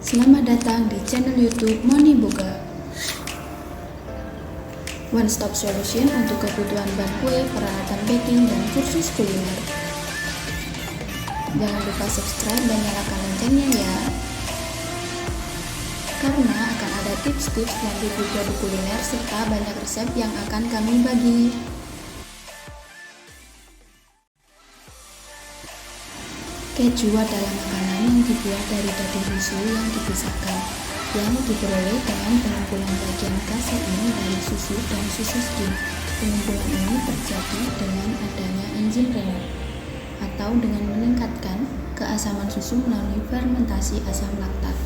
Selamat datang di channel YouTube Moni Boga. One stop solution untuk kebutuhan bahan kue, peralatan baking, dan kursus kuliner. Jangan lupa subscribe dan nyalakan loncengnya ya. Karena akan ada tips-tips dan review produk kuliner serta banyak resep yang akan kami bagi. Keju adalah makanan yang dibuat dari daging susu yang dipisahkan, yang diperoleh dengan pengumpulan bagian kasein dari susu dan susu skim. Pengumpulan ini terjadi dengan adanya enzim Renner, atau dengan meningkatkan keasaman susu melalui fermentasi asam laktat.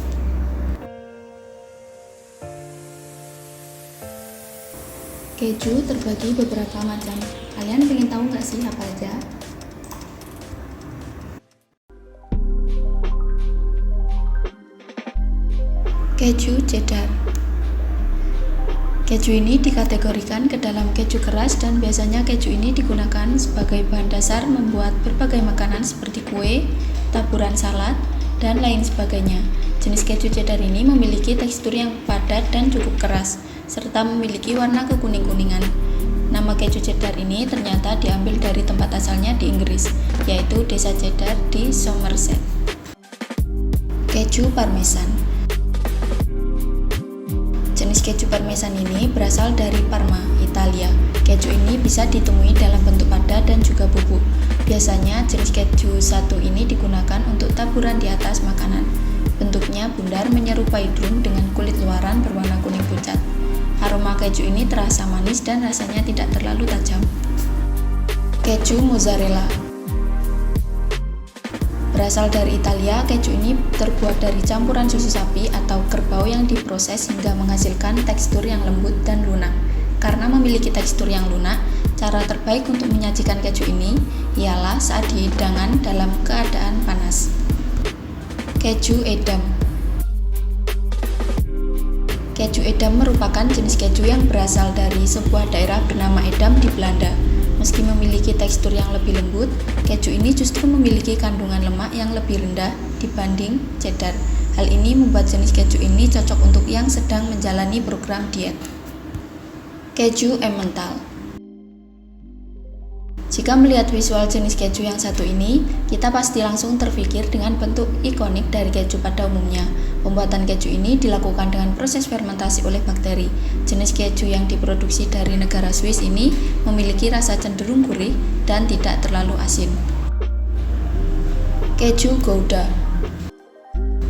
Keju terbagi beberapa macam. Kalian pengen tahu nggak sih apa aja? Keju cheddar. Keju ini dikategorikan ke dalam keju keras dan biasanya keju ini digunakan sebagai bahan dasar membuat berbagai makanan seperti kue, taburan salad, dan lain sebagainya. Jenis keju cheddar ini memiliki tekstur yang padat dan cukup keras, serta memiliki warna kekuning-kuningan. Nama keju cheddar ini ternyata diambil dari tempat asalnya di Inggris, yaitu desa Cheddar di Somerset. Keju parmesan. Jenis keju parmesan ini berasal dari Parma, Italia. Keju ini bisa ditemui dalam bentuk padat dan juga bubuk. Biasanya jenis keju satu ini digunakan untuk taburan di atas makanan. Bentuknya bundar menyerupai drum dengan kulit luaran berwarna kuning pucat. Aroma keju ini terasa manis dan rasanya tidak terlalu tajam. Keju mozzarella. Berasal dari Italia, keju ini terbuat dari campuran susu sapi atau kerbau yang diproses hingga menghasilkan tekstur yang lembut dan lunak. Karena memiliki tekstur yang lunak, cara terbaik untuk menyajikan keju ini ialah saat hidangan dalam keadaan panas. Keju Edam. Keju Edam merupakan jenis keju yang berasal dari sebuah daerah bernama Edam di Belanda. Meski memiliki tekstur yang lebih lembut, keju ini justru memiliki kandungan lemak yang lebih rendah dibanding cheddar. Hal ini membuat jenis keju ini cocok untuk yang sedang menjalani program diet. Keju Emmental. Jika melihat visual jenis keju yang satu ini, kita pasti langsung terpikir dengan bentuk ikonik dari keju pada umumnya. Pembuatan keju ini dilakukan dengan proses fermentasi oleh bakteri. Jenis keju yang diproduksi dari negara Swiss ini memiliki rasa cenderung gurih dan tidak terlalu asin. Keju Gouda.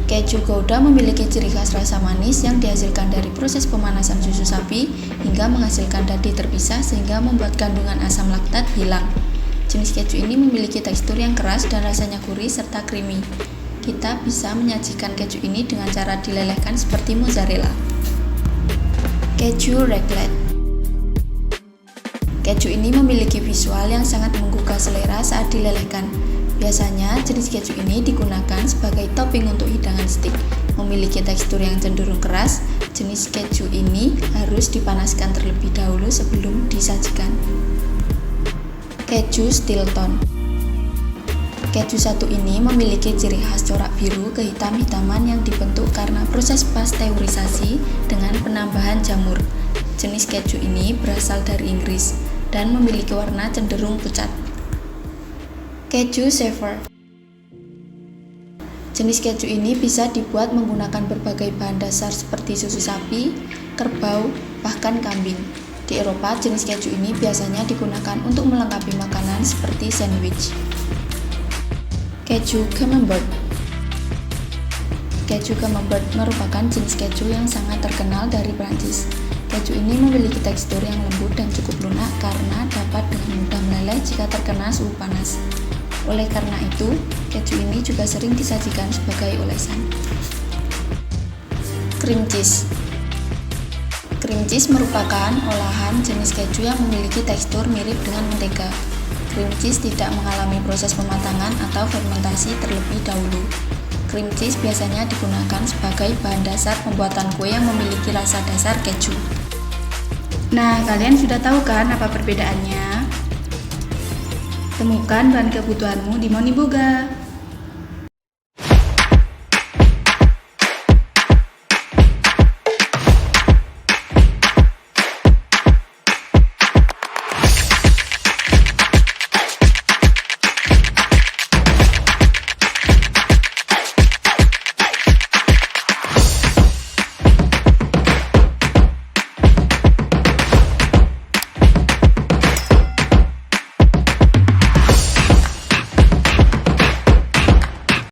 Keju Gouda memiliki ciri khas rasa manis yang dihasilkan dari proses pemanasan susu sapi hingga menghasilkan dadi terpisah sehingga membuat kandungan asam laktat hilang. Jenis keju ini memiliki tekstur yang keras dan rasanya gurih serta creamy. Kita bisa menyajikan keju ini dengan cara dilelehkan seperti mozzarella. Keju raclette. Keju ini memiliki visual yang sangat menggugah selera saat dilelehkan. Biasanya jenis keju ini digunakan sebagai topping untuk hidangan stik. Memiliki tekstur yang cenderung keras, jenis keju ini harus dipanaskan terlebih dahulu sebelum disajikan. Keju Stilton. Keju satu ini memiliki ciri khas corak biru kehitam-hitaman yang dibentuk karena proses pasteurisasi dengan penambahan jamur. Jenis keju ini berasal dari Inggris dan memiliki warna cenderung pucat. Keju Cheddar. Jenis keju ini bisa dibuat menggunakan berbagai bahan dasar seperti susu sapi, kerbau, bahkan kambing. Di Eropa, jenis keju ini biasanya digunakan untuk melengkapi makanan seperti sandwich. Keju Camembert. Keju Camembert merupakan jenis keju yang sangat terkenal dari Prancis. Keju ini memiliki tekstur yang lembut dan cukup lunak karena dapat dengan mudah meleleh jika terkena suhu panas. Oleh karena itu, keju ini juga sering disajikan sebagai olesan. Cream cheese. Cream cheese merupakan olahan jenis keju yang memiliki tekstur mirip dengan mentega. Cream cheese tidak mengalami proses pematangan atau fermentasi terlebih dahulu. Cream cheese biasanya digunakan sebagai bahan dasar pembuatan kue yang memiliki rasa dasar keju. Nah, kalian sudah tahu kan apa perbedaannya? Temukan bahan kebutuhanmu di Moni Boga.